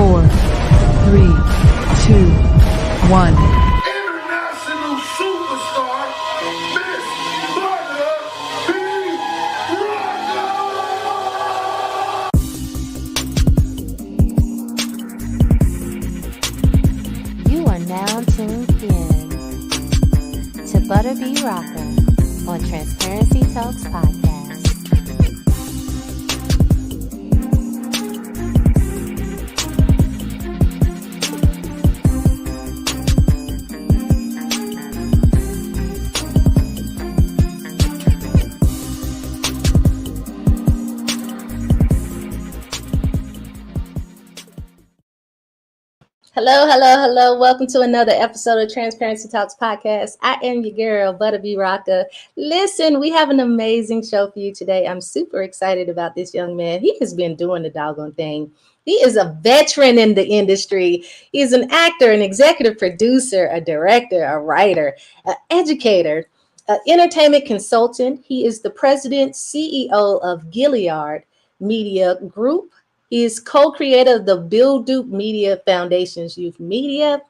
4, 3, 2, 1. International superstar, Miss Butta BRocka. You are now tuned in to Butta BRocka on Transparency Talks Podcast. Hello, hello, hello. Welcome to another episode of Transparency Talks Podcast. I am your girl, Butta BRocka. Listen, we have an amazing show for you today. I'm super excited about this young man. He has been doing the doggone thing. He is a veteran in the industry. He's an actor, an executive producer, a director, a writer, an educator, an entertainment consultant. He is the president, CEO of Gilead Media Group. He is co-creator of the Bill Duke Media Foundation's youth media.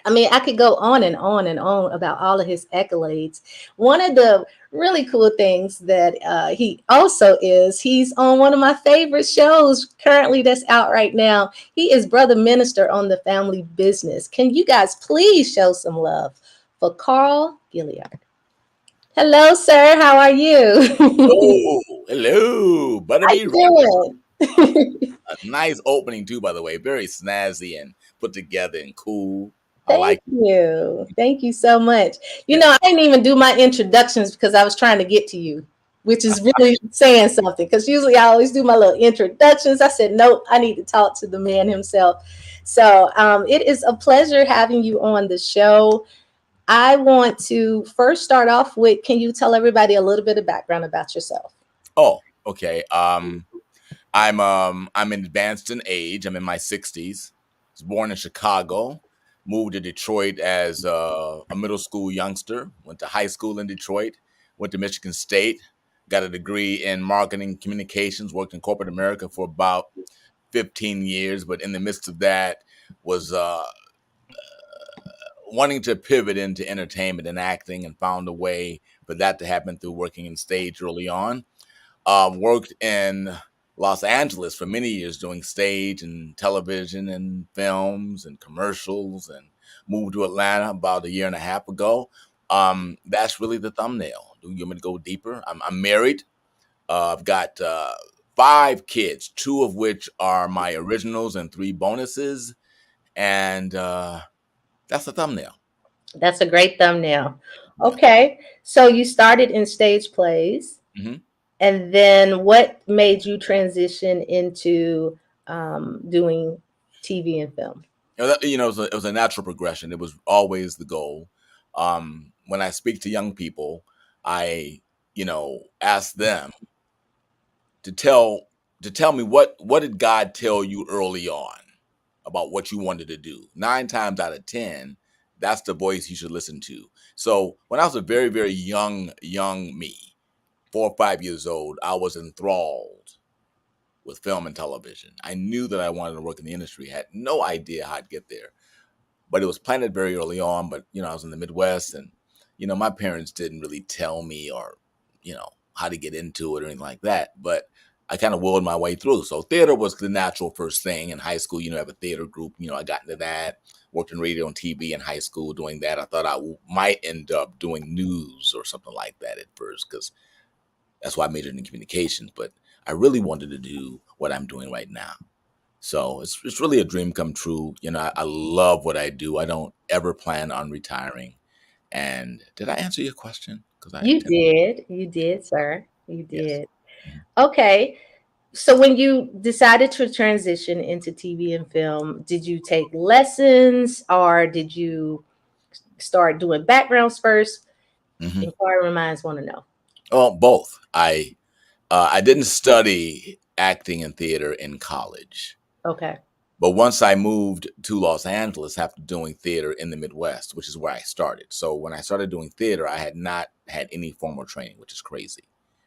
I mean, I could go on and on and on about all of his accolades. One of the really cool things that he also is, he's on one of my favorite shows currently that's out right now. He is Brother Minister on the Family Business. Can you guys please show some love for Carl Gilead? Hello, sir. How are you? Oh, hello, Butta How you BRocka. doing? A nice opening too, by the way. Very snazzy and put together and cool. I like Thank you. Thank you so much. You know, I didn't even do my introductions because I was trying to get to you, which is really saying something. Because usually I always do my little introductions. I said, nope, I need to talk to the man himself. So it is a pleasure having you on the show. I want to first start off with, can you tell everybody a little bit of background about yourself? Oh, okay. I'm advanced in age. I'm in my 60s. Was born in Chicago. Moved to Detroit as a middle school youngster. Went to high school in Detroit. Went to Michigan State. Got a degree in marketing communications. Worked in corporate America for about 15 years. But in the midst of that, was wanting to pivot into entertainment and acting, and found a way for that to happen through working in stage early on. Worked in Los Angeles for many years doing stage and television and films and commercials, and moved to Atlanta about a year and a half ago. That's really the thumbnail. Do you want me to go deeper? I'm married. I've got 5 kids, 2 of which are my originals and 3 bonuses. And that's the thumbnail. That's a great thumbnail. Okay. So you started in stage plays. Mm-hmm. And then what made you transition into doing TV and film? It was a natural progression. It was always the goal. When I speak to young people, I, ask them to tell me what did God tell you early on about what you wanted to do. 9 times out of 10, that's the voice you should listen to. So when I was a very, very young me, 4 or 5 years old, I was enthralled with film and television. I knew that I wanted to work in the industry. Had no idea how I'd get there, but it was planted very early on. But I was in the Midwest, and my parents didn't really tell me or how to get into it or anything like that. But I kind of willed my way through. So theater was the natural first thing. In high school, I have a theater group. I got into that. Worked in radio and TV in high school doing that. I thought I might end up doing news or something like that at first, because that's why I majored in communications. But I really wanted to do what I'm doing right now. So it's really a dream come true. I love what I do. I don't ever plan on retiring. And did I answer your question? You did, sir. You Yes. did. Okay. So when you decided to transition into TV and film, did you take lessons or did you start doing backgrounds first? Mm-hmm. Inquiring minds want to know. Oh, both. I didn't study acting and theater in college. Okay. But once I moved to Los Angeles after doing theater in the Midwest, which is where I started. So when I started doing theater, I had not had any formal training, which is crazy.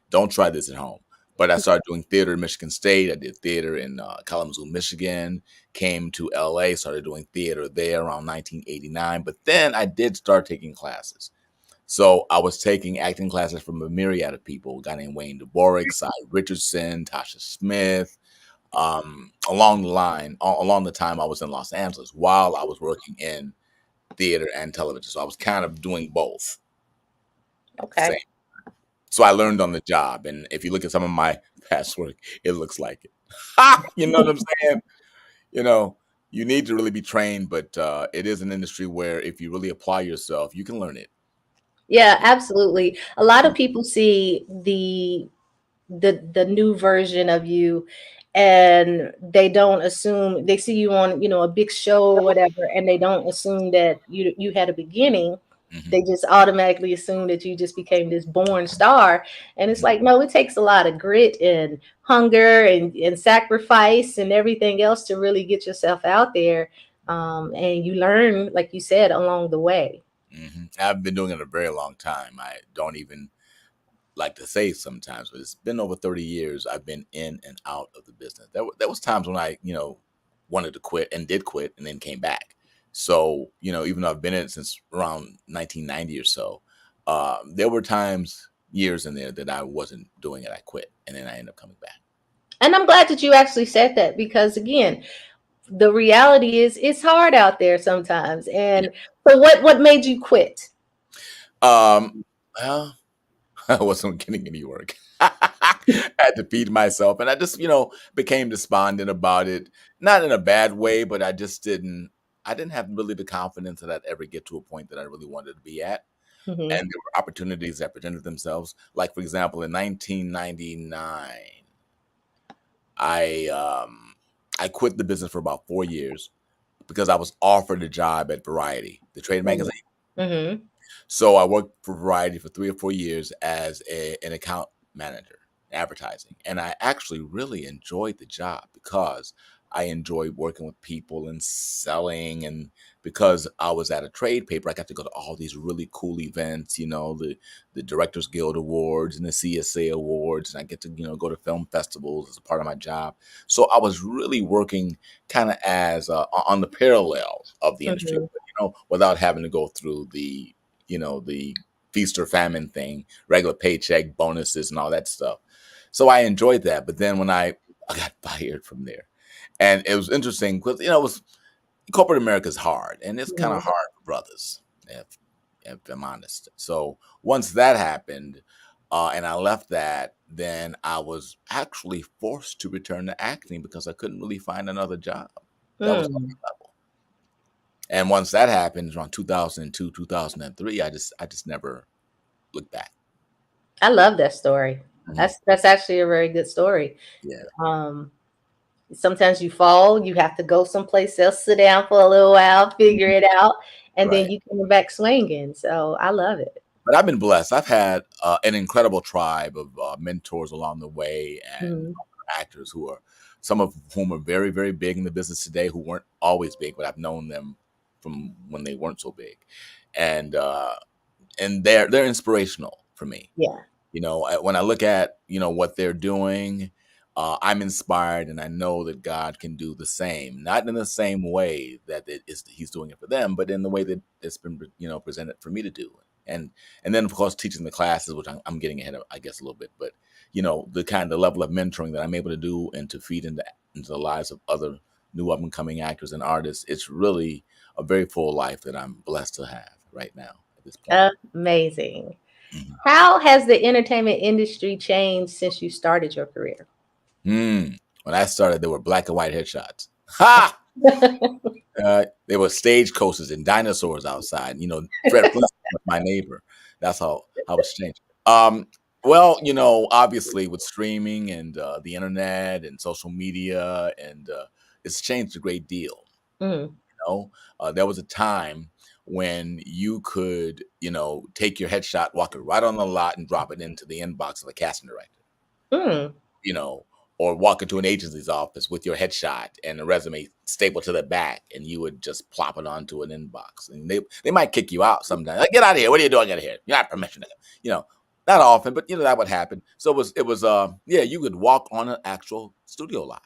Don't try this at home. But I started doing theater in Michigan State. I did theater in Kalamazoo, Michigan. Came to LA, started doing theater there around 1989. But then I did start taking classes. So I was taking acting classes from a myriad of people. A guy named Wayne DeBorick, Cy Richardson, Tasha Smith. Along the time I was in Los Angeles while I was working in theater and television. So I was kind of doing both. Okay. Same. So I learned on the job. And if you look at some of my past work, it looks like it. You know what I'm saying? You know, you need to really be trained, but it is an industry where if you really apply yourself, you can learn it. Yeah, absolutely. A lot of people see the new version of you, and they don't assume, they see you on, a big show or whatever, and they don't assume that you had a beginning. Mhm. They just automatically assume that you just became this born star. And it's Mhm. like, no, it takes a lot of grit and hunger and sacrifice and everything else to really get yourself out there. And you learn, like you said, along the way. I've been doing it a very long time. I don't even like to say sometimes, but it's been over 30 years I've been in and out of the business. There was times when I, wanted to quit and did quit and then came back. So, even though I've been in it since around 1990 or so, there were times, years in there that I wasn't doing it. I quit and then I ended up coming back. And I'm glad that you actually said that, because again, the reality is it's hard out there sometimes. And so what made you quit? Um, well, I wasn't getting any work. I had to feed myself, and I just, became despondent about it. Not in a bad way, but I didn't have really the confidence that I'd ever get to a point that I really wanted to be at. And Hmm. there were opportunities that presented themselves. Like, for example, in 1999, I I quit the business for about 4 years because I was offered a job at Variety, the trade magazine. Hmm. So I worked for Variety for 3 or 4 years as an account manager, advertising, and I actually really enjoyed the job because I enjoyed working with people and selling, and because I was at a trade paper, I got to go to all these really cool events, the Directors Guild Awards and the CSA Awards, and I get to go to film festivals as a part of my job. So I was really working kind of as on the parallel of the industry, Hmm. without having to go through the feast or famine thing, regular paycheck, bonuses, and all that stuff. So I enjoyed that. But then when I got fired from there, and it was interesting because it was corporate America is hard, and it's kind of Hmm. hard for brothers, if I'm honest. So once that happened, and I left that, then I was actually forced to return to acting because I couldn't really find another job that was on Mm. my level. And once that happened, around 2002, 2003, I just never looked back. I love that story. Mhm. That's actually a very good story. Yeah, Um, Sometimes you fall, you have to go someplace else, sit down for a little while, figure it out, and then right. you come back swinging. So I love it. But I've been blessed. I've had an incredible tribe of mentors along the way and Mhm. actors some of whom are very, very big in the business today, who weren't always big, but I've known them from when they weren't so big. And they're inspirational for me. Yeah. When I look at what they're doing, I'm inspired, and I know that God can do the same. Not in the same way that He's doing it for them, but in the way that it's been presented for me to do. And then of course teaching the classes, which I'm getting ahead of, I guess, a little bit, but the level of mentoring that I'm able to do and to feed into the lives of other new up and coming actors and artists. It's really a very full life that I'm blessed to have right now at this point. Amazing. Mhm. How has the entertainment industry changed since you started your career? When I started, there were black and white headshots. Ha! There were stage coasters and dinosaurs outside. Fred Flintstone was my neighbor. That's how it's changed. Well, obviously with streaming and the internet and social media, and it's changed a great deal. Mm, There was a time when you could, take your headshot, walk it right on the lot, and drop it into the inbox of a casting director. mm. you know, or walk into an agency's office with your headshot and a resume stapled to the back, and you would just plop it onto an inbox. And they might kick you out sometimes. Like, get out of here. What are you doing out here? You have permission to, you know. Not often, but that would happen. So it was yeah, you could walk on an actual studio lot,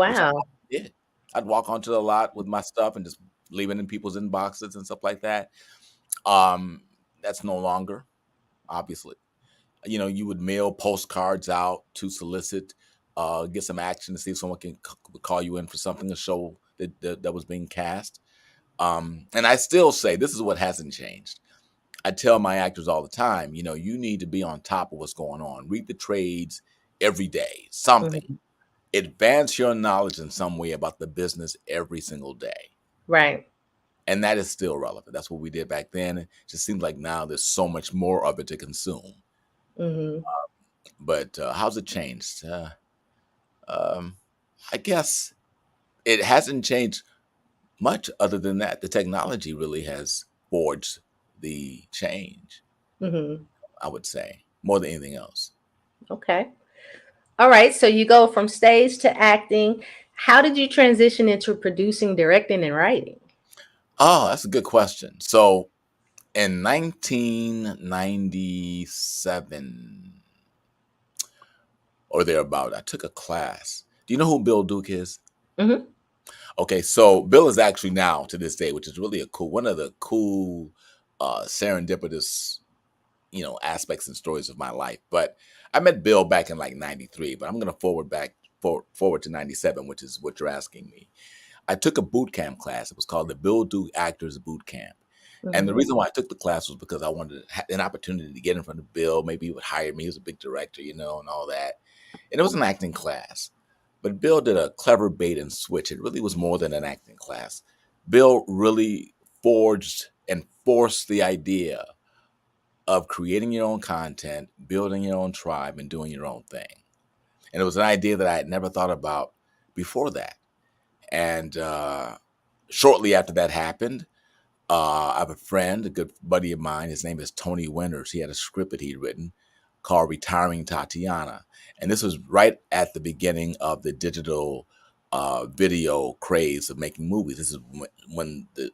which I Wow. did. I'd walk onto the lot with my stuff and just leave it in people's inboxes and stuff like that. Um, that's no longer, obviously. You would mail postcards out to solicit, get some action to see if someone can call you in for something, a show that was being cast. And I still say this is what hasn't changed. I tell my actors all the time, you need to be on top of what's going on. Read the trades every day, something. Mhm. Advance your knowledge in some way about the business every single day. Right. And that is still relevant. That's what we did back then. It just seems like now there's so much more of it to consume. Hmm. But how's it changed? Um, I guess it hasn't changed much other than that. The technology really has forged the change, Hmm. I would say, more than anything else. Okay. All right. So you go from stage to acting. How did you transition into producing, directing, and writing? Oh, that's a good question. So in 1997 or thereabout, I took a class. Do you know who Bill Duke is? Hmm. Okay, so Bill is actually now to this day, which is really one of the cool, serendipitous, aspects and stories of my life. But I met Bill back in like '93, but I'm going to forward to '97, which is what you're asking me. I took a boot camp class. It was called the Bill Duke Actors Boot Camp. And the Hmm. reason why I took the class was because I wanted an opportunity to get in front of Bill. Maybe he would hire me. He was a big director, and all that. And it was an acting class. But Bill did a clever bait and switch. It really was more than an acting class. Bill really forged and forced the idea of creating your own content, building your own tribe, and doing your own thing. And it was an idea that I had never thought about before that. And shortly after that happened, I have a friend, a good buddy of mine. His name is Tony Winters. He had a script that he'd written called Retiring Tatiana. And this was right at the beginning of the digital video craze of making movies. This is when the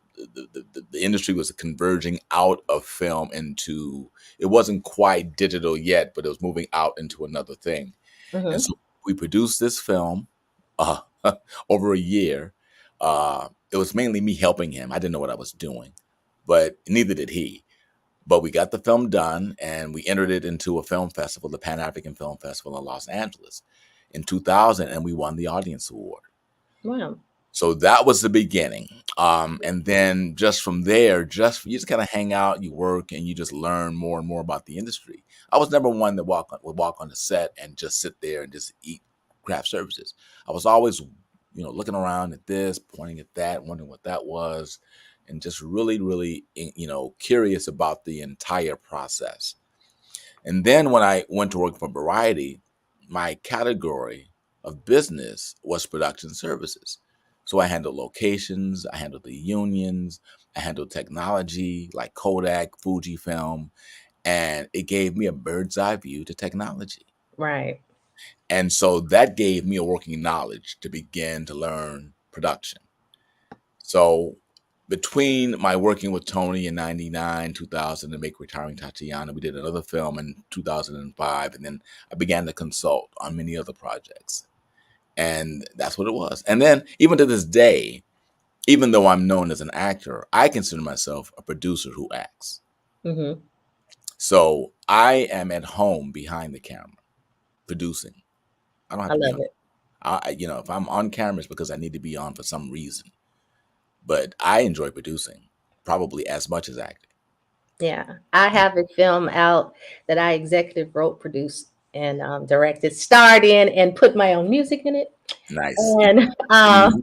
industry was converging out of film into, it wasn't quite digital yet, but it was moving out into another thing. And Hmm. so we produced this film uh, over a year. It was mainly me helping him. I didn't know what I was doing, but neither did he. But we got the film done and we entered it into a film festival, the Pan African Film Festival in Los Angeles in 2000, and we won the audience award. Wow. So that was the beginning. And then just from there, you just kind of hang out, you work, and you just learn more and more about the industry. I was never one that would walk on the set and just sit there and just eat craft services. I was always, looking around at this, pointing at that, wondering what that was, and just really, really, curious about the entire process. And then when I went to work for Variety, my category of business was production services. So I handled locations, I handled the unions, I handled technology like Kodak, Fujifilm, and it gave me a bird's eye view to technology. Right. And so that gave me a working knowledge to begin to learn production. So between my working with Tony in 99, 2000 to make Retiring Tatiana, we did another film in 2005. And then I began to consult on many other projects. And that's what it was. And then even to this day, even though I'm known as an actor, I consider myself a producer who acts. Hmm. So I am at home behind the camera producing. I don't have I to be love on. it. If I'm on camera, it's because I need to be on for some reason. But I enjoy producing probably as much as acting. Yeah. I have a film out that I executive wrote, produced, and directed, starred in, and put my own music in it. Nice. And Mhm.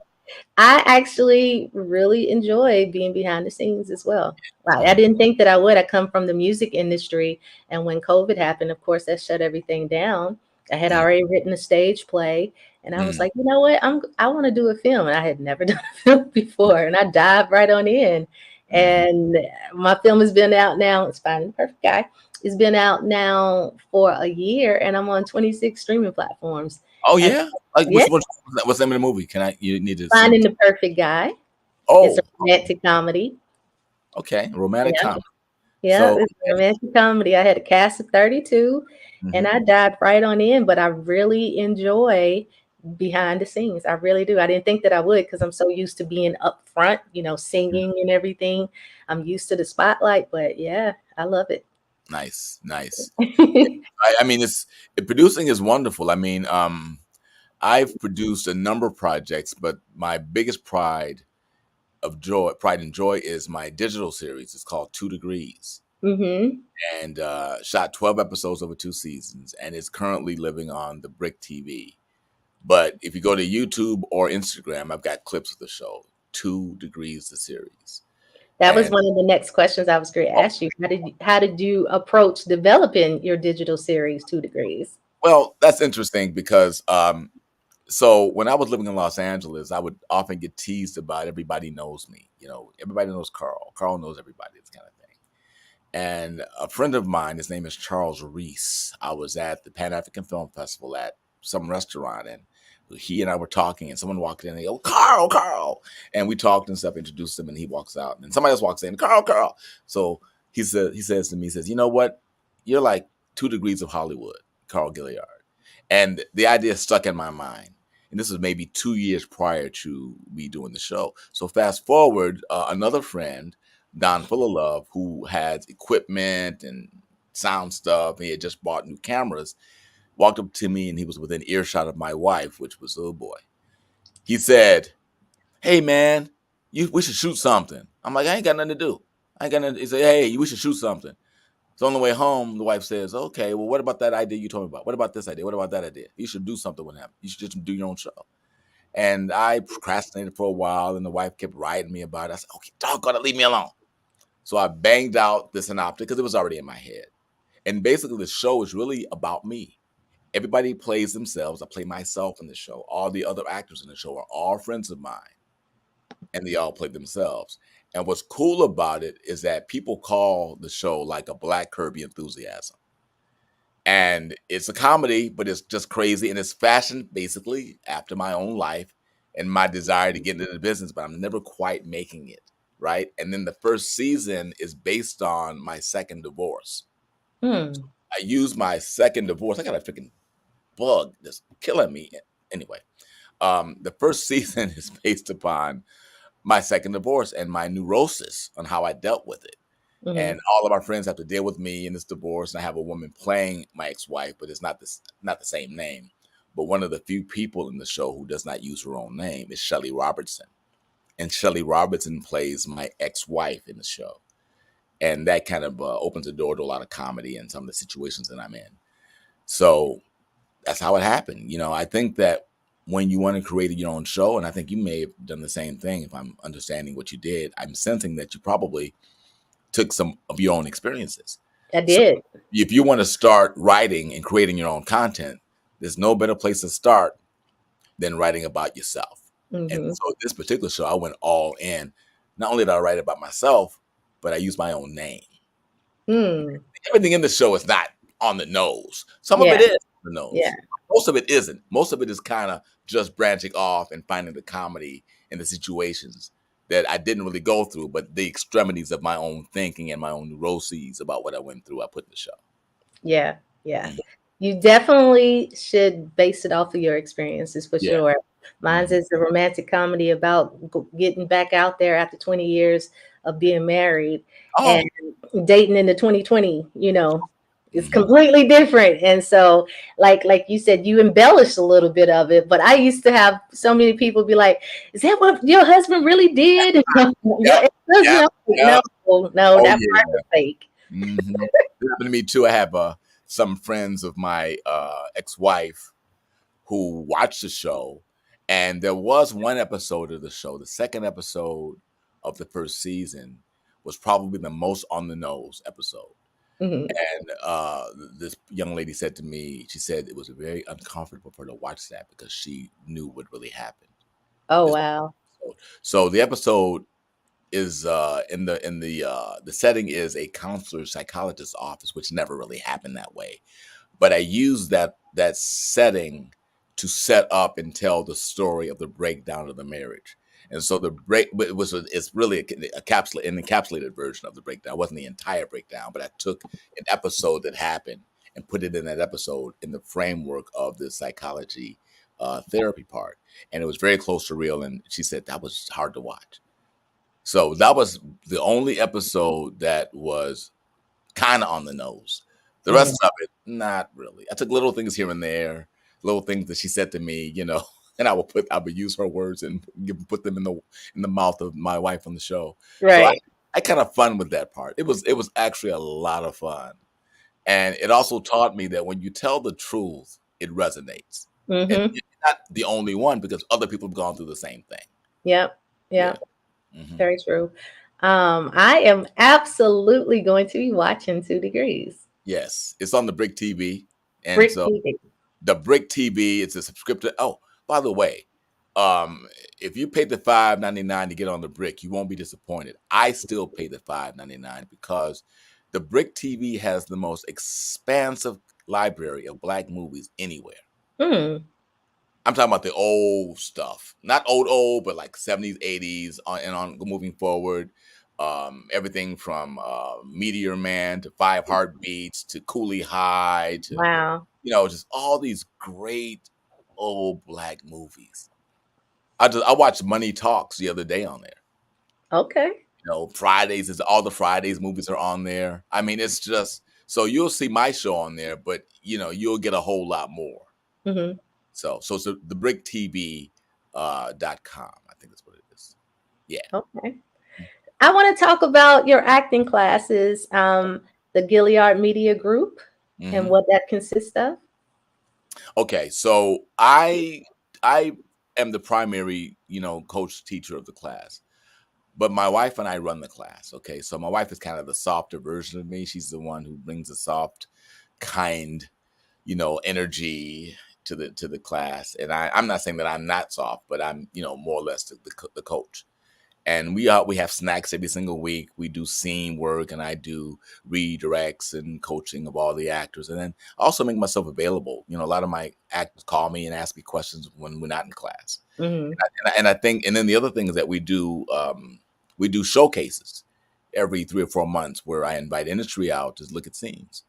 I actually really enjoy being behind the scenes as well. I Oh, didn't think that I would. I come from the music industry, and when COVID happened, of course, that shut everything down. I had mm, already written a stage play, and I was mm, like, you know what? I want to do a film, and I had never done a film before, and I dived right on in. mhm. And my film has been out now. It's Finding the Perfect Guy. It's been out now for a year, and I'm on 26 streaming platforms. Oh, And yeah? Like, yeah, what's the name of the movie? You need to send Finding it. the Perfect Guy. It's a Oh, romantic comedy. okay. Romantic Yeah. comedy. Yeah, So, it's a romantic comedy. I had a cast of 32 and mhm, I dived right on in, but I really enjoy behind the scenes. I really do. I didn't think that I would because I'm so used to being up front, mhm. singing and everything. I'm used to the spotlight, but yeah, I love it. Nice, nice. I mean, producing is wonderful. I mean, I've produced a number of projects, but my biggest pride and joy is my digital series. It's called 2 Degrees, Hmm. and shot 12 episodes over 2 seasons, and it's currently living on the Brick TV. But if you go to YouTube or Instagram, I've got clips of the show. 2 Degrees, the series, That was and one of the next questions I was going to ask you. How did you approach developing your digital series, 2 Degrees? well, that's interesting because so when I was living in Los Angeles, I would often get teased about everybody knows me. Everybody knows Carl. Carl knows everybody. This kind of thing. And a friend of mine, his name is Charles Reese. I was at the Pan African Film Festival at some restaurant, and he and I were talking, and someone walked in and they go, Carl, Carl. And we talked and stuff, introduced him, and he walks out. And somebody else walks in, Carl, Carl. So he says to me, he says, you know what? You're like 2 degrees of Hollywood, Carl Gilliard. And the idea stuck in my mind. And this was maybe 2 years prior to me doing the show. So fast forward, another friend, Don Full of Love, who had equipment and sound stuff, and he had just bought new cameras, walked up to me and he was within earshot of my wife, which was, oh boy. He said, hey man, we should shoot something. I'm like, I ain't got nothing to do. I ain't got nothing. He said, hey, we should shoot something. So on the way home, the wife says, okay, well, what about that idea you told me about? What about this idea? What about that idea? You should do something with him. You should just do your own show. And I procrastinated for a while, and the wife kept writing me about it. I said, okay, doggone it, leave me alone. So I banged out the synopsis because it was already in my head. And basically, the show is really about me. Everybody plays themselves. I play myself in the show. All the other actors in the show are all friends of mine, and they all play themselves. And what's cool about it is that people call the show like a Black Kirby Enthusiasm. And it's a comedy, but it's just crazy. And it's fashioned basically after my own life and my desire to get into the business, but I'm never quite making it. Right. And then the first season is based on my second divorce. Hmm. I used my second divorce. I got a freaking bug that's killing me. Anyway, the first season is based upon my second divorce and my neurosis on how I dealt with it. Hmm. And all of our friends have to deal with me in this divorce. And I have a woman playing my ex-wife, but it's not the same name. But one of the few people in the show who does not use her own name is Shelley Robertson. And Shelley Robertson plays my ex-wife in the show. And that kind of opens the door to a lot of comedy and some of the situations that I'm in. So that's how it happened. I think that when you want to create your own show, and I think you may have done the same thing if I'm understanding what you did, I'm sensing that you probably took some of your own experiences. I So did. if you want to start writing and creating your own content, there's no better place to start than writing about yourself. And Hmm. so this particular show, I went all in. Not only did I write about myself, but I used my own name. Hmm. Everything in the show is not on the nose. Some of Yeah. it is on the Yeah. nose. Most of it isn't. Most of it is kind of just branching off and finding the comedy in the situations that I didn't really go through, but the extremities of my own thinking and my own neuroses about what I went through, I put in the show. Yeah, yeah. Mhm. You definitely should base it off of your experiences for Yeah. sure. Mine's Mhm. is a romantic comedy about getting back out there after 20 years of being married and Oh. dating in the 2020, it's Mhm. completely different. And so, like you said, you embellished a little bit of it. But I used to have so many people be like, "Is that what your husband really did?" Your Yep. ex-husband? Yep. I'm like, Yep. no, Oh that part yeah. was fake. Mhm. It happened to me too. I have some friends of my ex-wife who watched the show, and there was one episode of the show, the second episode of the first season was probably the most on the nose episode. Mhm. And this young lady said to me, she said it was very uncomfortable for her to watch that because she knew what really happened. Oh This wow. episode. So the episode is the setting is a counselor psychologist's office, which never really happened that way. But I used that setting to set up and tell the story of the breakdown of the marriage. And so the break, but it's really an encapsulated version of the breakdown. It wasn't the entire breakdown, but I took an episode that happened and put it in that episode in the framework of the psychology therapy part. And it was very close to real. And she said that was hard to watch. So that was the only episode that was kind of on the nose. The rest of it, not really. I took little things here and there, little things that she said to me, and I would use her words and put them in the mouth of my wife on the show. So Right. I kind of fun with that part. It was actually a lot of fun, and it also taught me that when you tell the truth, it resonates. And Mm-hmm. you're not the only one because other people have gone through the same thing. Yep. Yeah. Yep. Hmm. Very true. I am absolutely going to be watching 2 Degrees. Yes, it's on the Brick TV, and Brick so TV. the Brick TV, it's a subscription. Oh, by the way, um, if you pay the $5.99 to get on the Brick, you won't be disappointed. I still pay the $5.99 because the Brick TV has the most expansive library of Black movies anywhere. Mm. I'm talking about the old stuff, not old, but like 70s, 80s, on moving forward. Everything from Meteor Man to Five Heartbeats to Coolie High to Wow. just all these great old Black movies. I watched Money Talks the other day on there. Okay. Fridays is all the Fridays movies are on there. I mean, it's just so you'll see my show on there, but you'll get a whole lot more. Mm-hmm. So the bricktv.com, I think that's what it is. Yeah. Okay. I want to talk about your acting classes, the Gilliard Media Group, and Hmm. what that consists of. Okay, so I am the primary, coach teacher of the class. But my wife and I run the class. Okay. So my wife is kind of the softer version of me. She's the one who brings the soft, kind, energy to the class. And I'm not saying that I'm not soft, but I'm, more or less the coach. And we have snacks every single week. We do scene work, and I do redirects and coaching of all the actors, and then I also make myself available. A lot of my actors call me and ask me questions when we're not in class. Mm-hmm. And I think, and then the other thing is that we do showcases every 3 or 4 months where I invite industry out to look at scenes.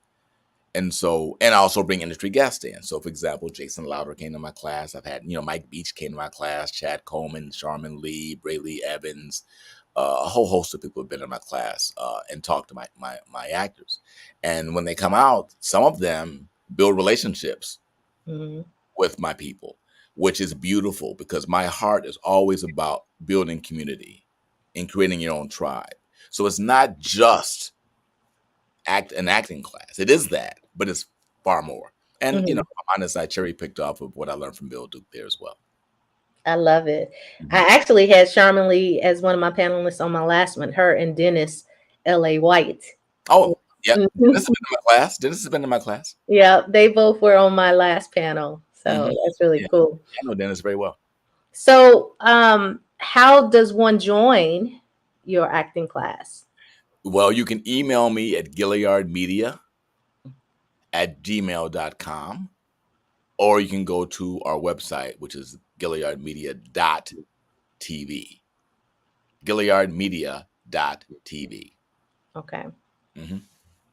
And I also bring industry guests in. So, for example, Jason Lauder came to my class. I've had, Mike Beach came to my class, Chad Coleman, Sharman Lee, Brayley Evans, a whole host of people have been in my class and talked to my actors. And when they come out, some of them build relationships Mm-hmm. with my people, which is beautiful because my heart is always about building community and creating your own tribe. So it's not just an acting class. It is that, but it's far more. And Mm-hmm. I'm honest, I cherry picked off of what I learned from Bill Duke there as well. I love it. I Mhm. actually had Sharman Lee as one of my panelists on my last one, her and Dennis L.A. White. Oh, yeah. Mhm. Dennis has been in my class. Dennis has been in my class. Yeah, they both were on my last panel. So Hmm. that's really Yeah, cool. I know Dennis very well. So, how does one join your acting class? Well, you can email me at gilliardmedia@gmail.com, or you can go to our website, which is gilliardmedia.tv. gilliardmedia.tv. Okay. Mm-hmm.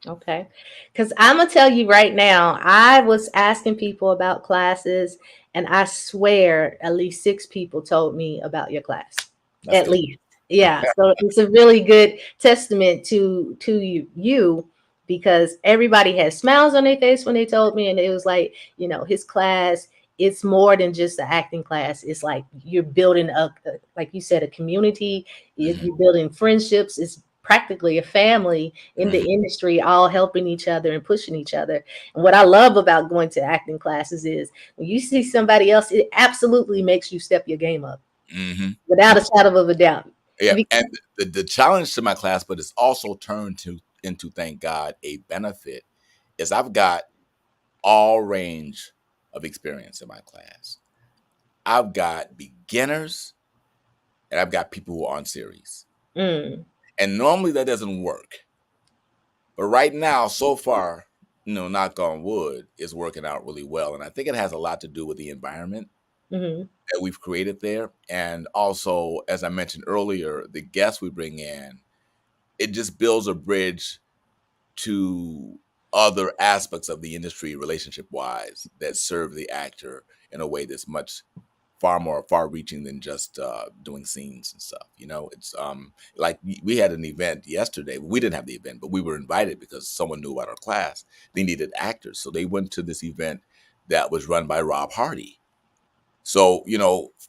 Okay. Because I'm going to tell you right now, I was asking people about classes, and I swear at least 6 people told me about your class. That's At good. least. Yeah. So it's a really good testament to you because everybody had smiles on their face when they told me, and it was like, his class, it's more than just the acting class. It's like you're building like you said, a community. Mhm. You're building friendships. It's practically a family in the Mhm. industry, all helping each other and pushing each other. And what I love about going to acting classes is when you see somebody else, it absolutely makes you step your game up Mhm. without a shadow of a doubt. Yeah, Be- and the challenge to my class, but it's also turned into, thank God, a benefit, is I've got all range of experience in my class. I've got beginners and I've got people who are on series. Mm, And normally that doesn't work. But right now, so far, knock on wood, is working out really well. And I think it has a lot to do with the environment. Mhm. that we've created there. And also, as I mentioned earlier, the guests we bring in, it just builds a bridge to other aspects of the industry relationship wise that serve the actor in a way that's much far more far reaching than just doing scenes and stuff. It's like we had an event yesterday. We didn't have the event, but we were invited because someone knew about our class. They needed actors, so they went to this event that was run by Rob Hardy. So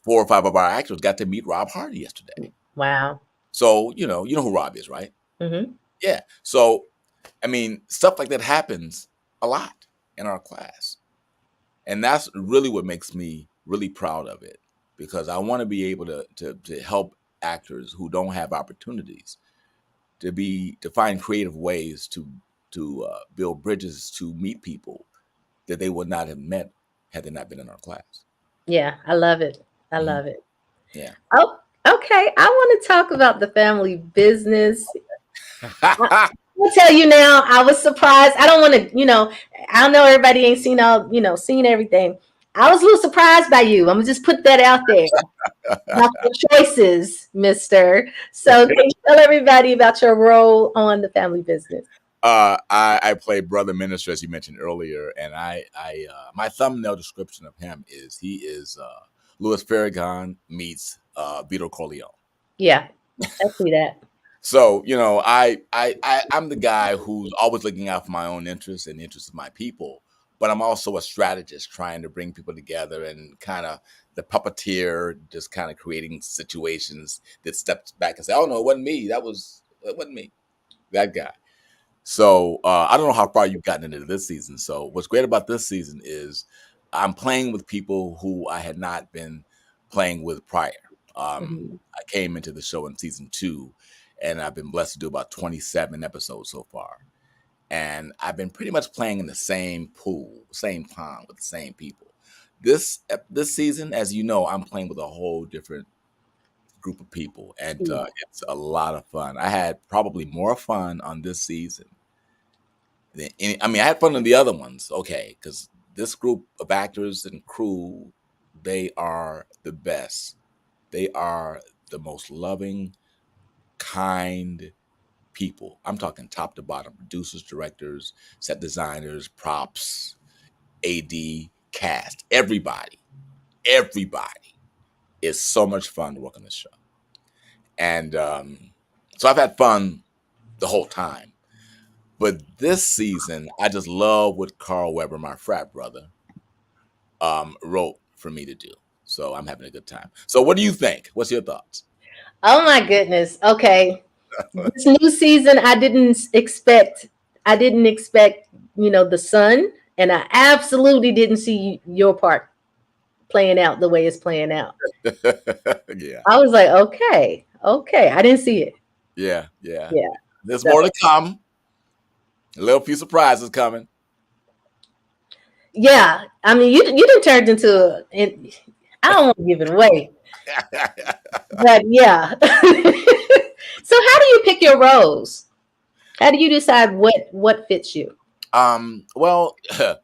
4 or 5 of our actors got to meet Rob Hardy yesterday. Wow. So you know who Rob is, right? Mhm. Yeah. So I mean, stuff like that happens a lot in our class. And that's really what makes me really proud of it, because I want to be able to help actors who don't have opportunities to find creative ways to build bridges to meet people that they would not have met had they not been in our class. Yeah, I love it. I Mhm. love it. Yeah. Oh, okay. I want to talk about the family business. I'll tell you now, I was surprised. I don't want to, I don't know everybody ain't seen seen everything. I was a little surprised by you. I'm gonna just put that out there. Not the choices, mister. So can you tell everybody about your role on the family business? I play Brother Minister, as you mentioned earlier, and I my thumbnail description of him is he is Louis Farragon meets Vito Corleone. Yeah, I see that. So I'm the guy who's always looking out for my own interests and the interests of my people, but I'm also a strategist trying to bring people together and kind of the puppeteer, just kind of creating situations that steps back and say, "Oh no, it wasn't me, that guy." So I don't know how far you've gotten into this season. So what's great about this season is I'm playing with people who I had not been playing with prior. Mhm. I came into the show in season 2, and I've been blessed to do about 27 episodes so far. And I've been pretty much playing in the same pool, same pond with the same people. This season, as you know, I'm playing with a whole different group of people, and Yeah. it's a lot of fun. I had probably more fun on this season I mean, I had fun in the other ones, okay, because this group of actors and crew, they are the best. They are the most loving, kind people. I'm talking top to bottom: producers, directors, set designers, props, AD, cast, everybody is so much fun to work on this show. And so I've had fun the whole time. But this season, I just love what Carl Weber, my frat brother, wrote for me to do. So I'm having a good time. So what do you think? What's your thoughts? Oh my goodness. Okay. This new season, I didn't expect, the sun, and I absolutely didn't see your part playing out the way it's playing out. Yeah, I was like, okay, okay. I didn't see it. yeah. Yeah. There's So more to come. A little few surprises coming. yeah. I mean, you didn't turn into I don't want to give it away. But yeah. So how do you pick your roles? How do you decide what fits you? Well,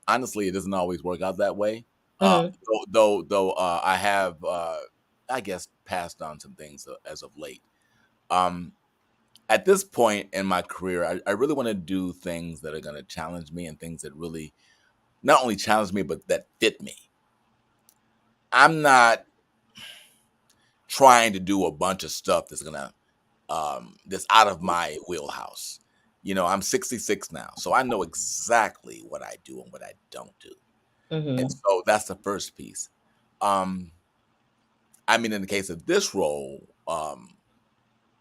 honestly, it doesn't always work out that way. Hmm. Though, I have, I guess, passed on some things as of late. Um, at this point in my career, I really want to do things that are going to challenge me and things that really not only challenge me, but that fit me. I'm not trying to do a bunch of stuff that's out of my wheelhouse. I'm 66 now, so I know exactly what I do and what I don't do. And Hmm. so that's the first piece. Um, I mean, in the case of this role,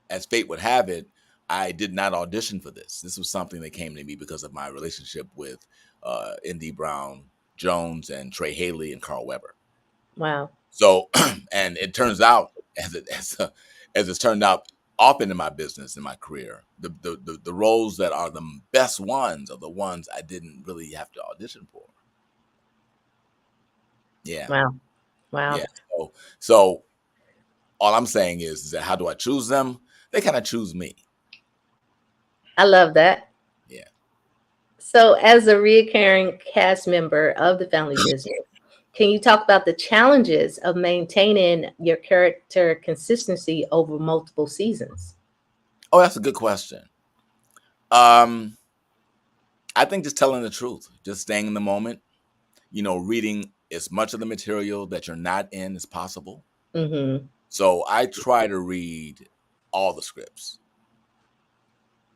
as fate would have it, I did not audition for this. This was something that came to me because of my relationship with Indy Brown Jones and Trey Haley and Carl Weber. Wow. So, and it turns out, as it's turned out often in my business, in my career, the roles that are the best ones are the ones I didn't really have to audition for. Yeah, Wow. Wow. yeah. So all I'm saying is that how do I choose them? They kind of choose me. I love that. Yeah. So as a recurring cast member of the family business, Can you talk about the challenges of maintaining your character consistency over multiple seasons? Oh, that's a good question. Um, I think just telling the truth, just staying in the moment, reading as much of the material that you're not in as possible. Mm-hmm. So I try to read all the scripts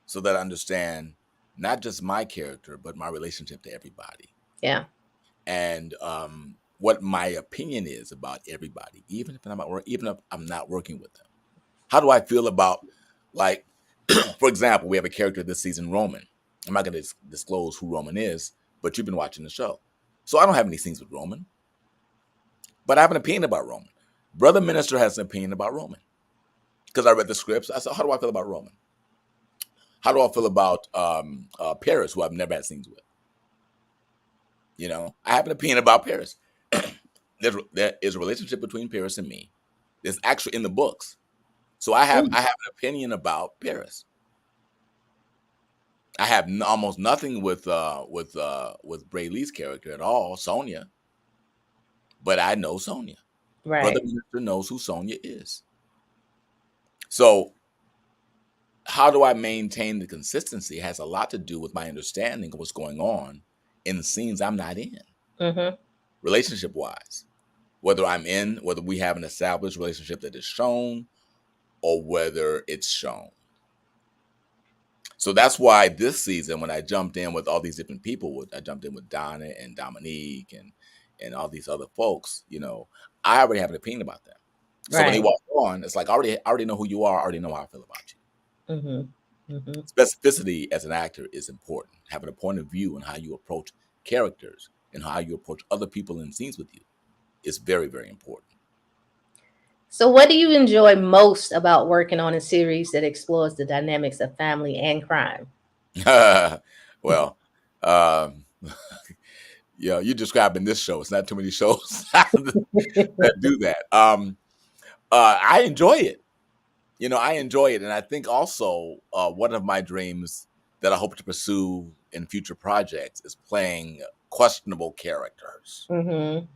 so that I understand not just my character, but my relationship to everybody. Yeah. And what my opinion is about everybody, even if I'm not working with them. How do I feel about, like, for example, we have a character this season, Roman. I'm not going to disclose who Roman is, but you've been watching the show, so I don't have any scenes with Roman, but I have an opinion about Roman. Brother Minister has an opinion about Roman because I read the scripts. I said, how do I feel about Roman? How do I feel about Paris, who I've never had scenes with? I have an opinion about Paris. There is a relationship between Paris and me. It's actually in the books. So I have an opinion about Paris. I have almost nothing with Bray Lee's character at all, Sonia. But I know Sonia. Brother Right. Minister knows who Sonia is. So how do I maintain the consistency has a lot to do with my understanding of what's going on in the scenes I'm not in, Mm-hmm. relationship-wise. Whether we have an established relationship that is shown or whether it's shown. So that's why this season, when I jumped in with all these different people, I jumped in with Donna and Dominique and all these other folks, I already have an opinion about them. So when they Right. walk on, it's like I already know who you are, I already know how I feel about you. Mm-hmm. Mm-hmm. Specificity as an actor is important. Having a point of view on how you approach characters and how you approach other people in scenes with you is very, very important. So, what do you enjoy most about working on a series that explores the dynamics of family and crime? Well, um, you're describing this show. It's not too many shows that do that. I enjoy it. I enjoy it, and I think also one of my dreams that I hope to pursue in future projects is playing questionable characters, Mm-hmm.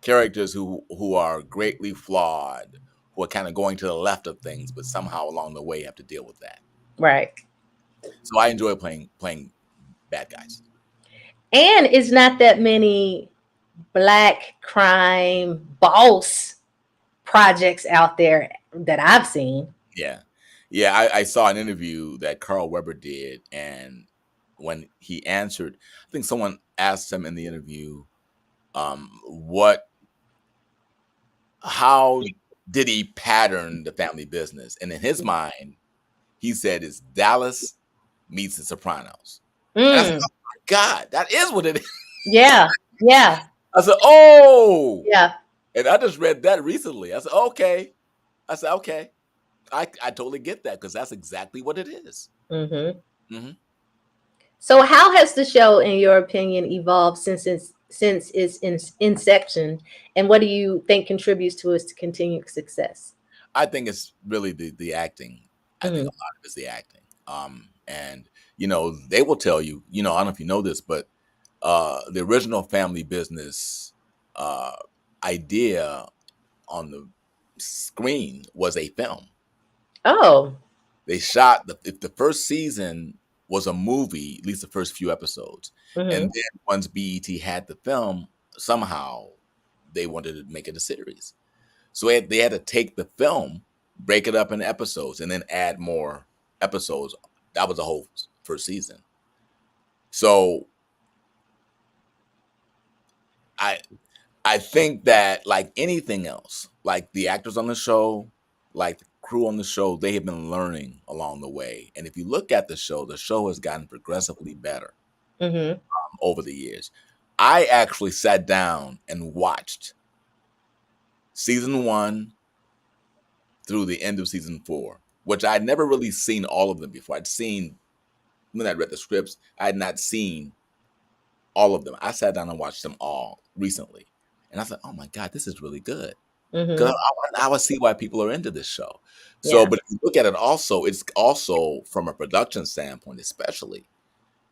characters who are greatly flawed, who are kind of going to the left of things, but somehow along the way have to deal with that. Right. So I enjoy playing bad guys. And it's not that many black crime boss projects out there that I've seen. Yeah. Yeah, I saw an interview that Carl Weber did, and when he answered, I think someone asked him in the interview, how did he pattern the family business? And in his mind, he said it's Dallas meets the Sopranos. And I said, Mm. oh my God, that is what it is. Yeah. Yeah. I said, oh, Yeah. and I just read that recently. I said, okay. I totally get that because that's exactly what it is. Mm-hmm. Mm-hmm. So, how has the show, in your opinion, evolved since its inception, and what do you think contributes to its continued success? I think it's really the acting. I think Mm-hmm. a lot of it's the acting. And they will tell you, I don't know if you know this, but the original family business idea on the screen was a film. Oh. They shot if the first season was a movie, at least the first few episodes, and Mm-hmm. then once BET had the film, somehow they wanted to make it a series. So they had to take the film, break it up in episodes, and then add more episodes. That was the whole first season. So I think that, like anything else, like the actors on the show, like the crew on the show, they have been learning along the way. And if you look at the show has gotten progressively better Mm-hmm. over the years. I actually sat down and watched season 1 through the end of season 4, which I'd never really seen all of them before. When I read the scripts, I had not seen all of them. I sat down and watched them all recently. And I thought, oh my God, this is really good. Because Mm-hmm. I would see why people are into this show. So, Yeah. but if you look at it also, it's also from a production standpoint, especially,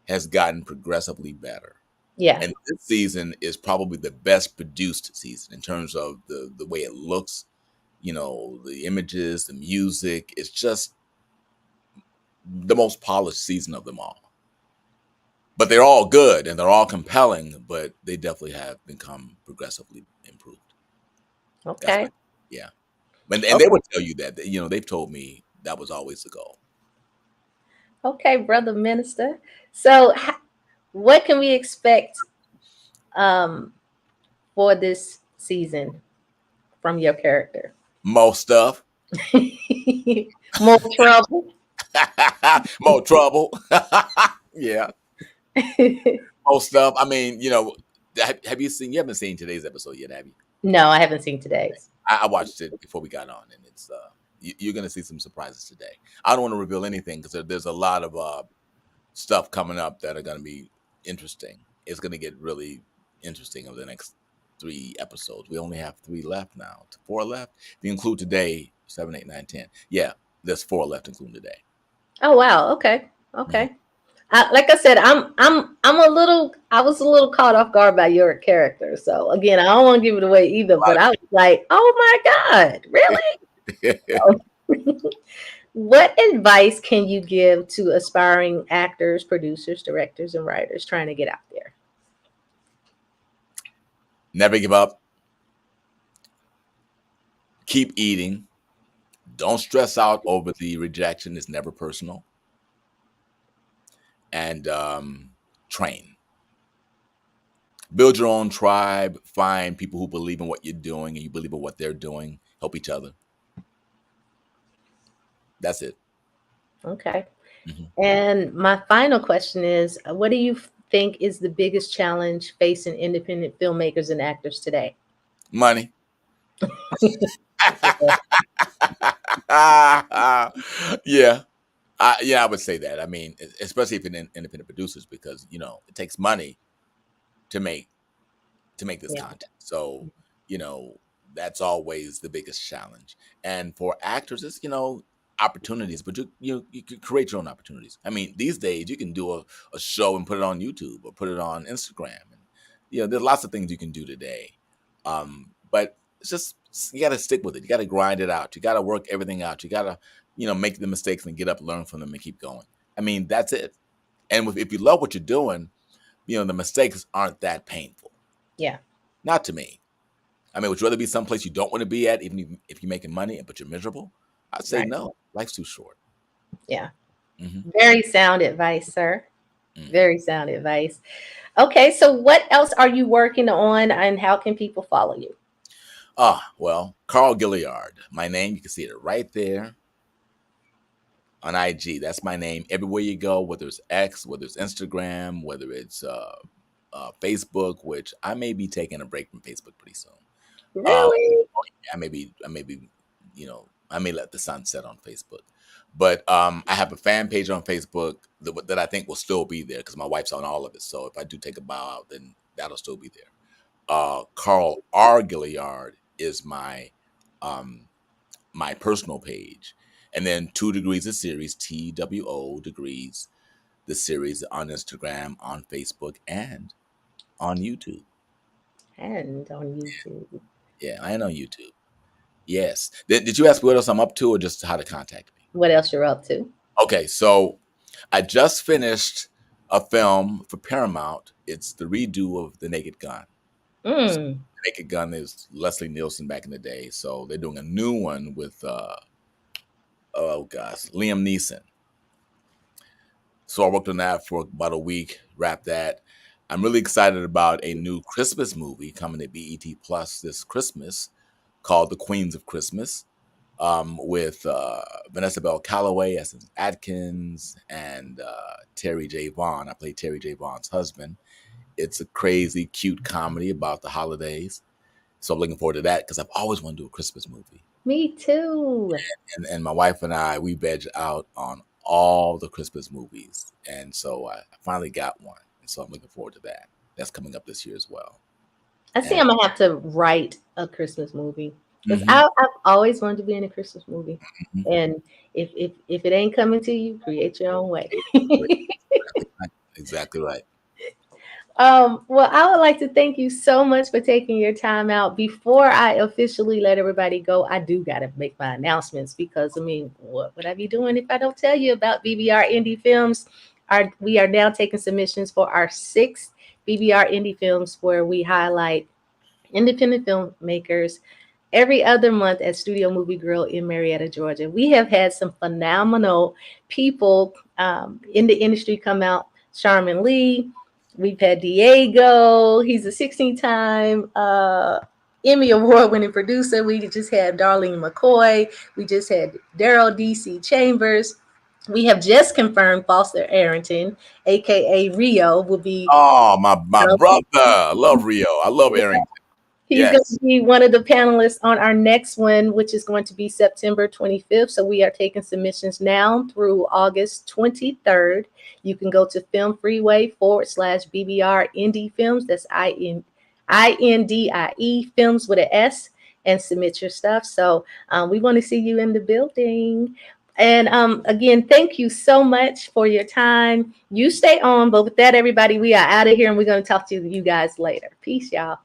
has gotten progressively better. Yeah. And this season is probably the best produced season in terms of the way it looks, the images, the music. It's just the most polished season of them all. But they're all good and they're all compelling, but they definitely have become progressively improved. That's Okay. yeah. And they Okay. would tell you that, they've told me that was always the goal. Okay, brother minister. So, what can we expect um, for this season from your character? More stuff, More trouble. more trouble. Yeah, more stuff. I mean, have you seen? You haven't seen today's episode yet, have you? No, I haven't seen today's. I watched it before we got on, and it's you're gonna see some surprises today. I don't want to reveal anything because there's a lot of stuff coming up that are gonna be interesting. It's gonna get really interesting over the next 3 episodes. We only have 3 left now. 4 left. If you include today, 7, 8, 9, 10. Yeah, there's 4 left, including today. Oh wow. Okay. Mhm. Okay. Like I said, I'm a little. I was a little caught off guard by your character. So again, I don't want to give it away either. But I was like, oh my god, really? What advice can you give to aspiring actors, producers, directors, and writers trying to get out there? Never give up. Keep eating. Don't stress out over the rejection. It's never personal. And train. Build your own tribe. Find people who believe in what you're doing and you believe in what they're doing. Help each other. That's it. Okay. Mhm. And my final question is, what do you think is the biggest challenge facing independent filmmakers and actors today? Money. Yeah. I would say that. I mean, especially if you're independent producers, because it takes money to make this Yeah. content. So, you know, that's always the biggest challenge. And for actors, it's opportunities, but you can create your own opportunities. I mean, these days you can do a show and put it on YouTube or put it on Instagram, and there's lots of things you can do today. But it's just you got to stick with it. You got to grind it out. You got to work everything out. You got to make the mistakes and get up, learn from them, and keep going. I mean, that's it. And if you love what you're doing, the mistakes aren't that painful. Yeah. Not to me. I mean, would you rather be someplace you don't want to be at, even if you're making money, but you're miserable? I'd say Right. no. Life's too short. Yeah. Hmm. Very sound advice, sir. Mm. Very sound advice. Okay, so what else are you working on and how can people follow you? Well, Carl Gilliard. My name, you can see it right there on IG. That's my name. Everywhere you go, whether it's X, whether it's Instagram, whether it's Facebook, which I may be taking a break from Facebook pretty soon. Really? I may be, I may let the sun set on Facebook. But I have a fan page on Facebook that I think will still be there because my wife's on all of it. So if I do take a bow out, then that'll still be there. Carl R. Gilliard is um, my personal page. And then 2 Degrees of Series, TWO Degrees, the series on Instagram, on Facebook, and on YouTube. And on YouTube. Yeah, I am on YouTube. Yes. Did you ask what else I'm up to or just how to contact me? What else you're up to? Okay, so I just finished a film for Paramount. It's the redo of The Naked Gun. So Mm, The Naked Gun is Leslie Nielsen back in the day. So they're doing a new one with Liam Neeson. So I worked on that for about a week, wrapped that. I'm really excited about a new Christmas movie coming to BET Plus this Christmas called The Queens of Christmas, with Vanessa Bell Calloway as Atkins and Terry J. Vaughn. I played Terry J. Vaughn's husband. It's a crazy, cute comedy about the holidays. So I'm looking forward to that because I've always wanted to do a Christmas movie. me too. And my wife and I, we veg out on all the Christmas movies. And so I finally got one. And so I'm looking forward to that. That's coming up this year as well. I think And, I'm gonna have to write a Christmas movie because Mhm, I've always wanted to be in a Christmas movie. mhm. And if it ain't coming to you, create your own way. Exactly right. Well, I would like to thank you so much for taking your time out. Before I officially let everybody go, I do got to make my announcements because I mean, what would I be doing if I don't tell you about BBR Indie Films? We are now taking submissions for our sixth BBR Indie Films, where we highlight independent filmmakers every other month at Studio Movie Grill in Marietta, Georgia. We have had some phenomenal people in the industry come out. Charmin Lee, we've had Diego. He's a 16-time Emmy Award-winning producer. We just had Darlene McCoy. We just had Daryl D.C. Chambers. We have just confirmed Foster Arrington, aka Rio, will be. Oh, my brother. I love Rio. I love Arrington. He's going to Yes. be one of the panelists on our next one, which is going to be September 25th. So we are taking submissions now through August 23rd. You can go to Film Freeway /BBR Indie Films. That's INDIE Films with an S, and submit your stuff. So we want to see you in the building. And again, thank you so much for your time. You stay on. But with that, everybody, we are out of here and we're going to talk to you guys later. Peace, y'all.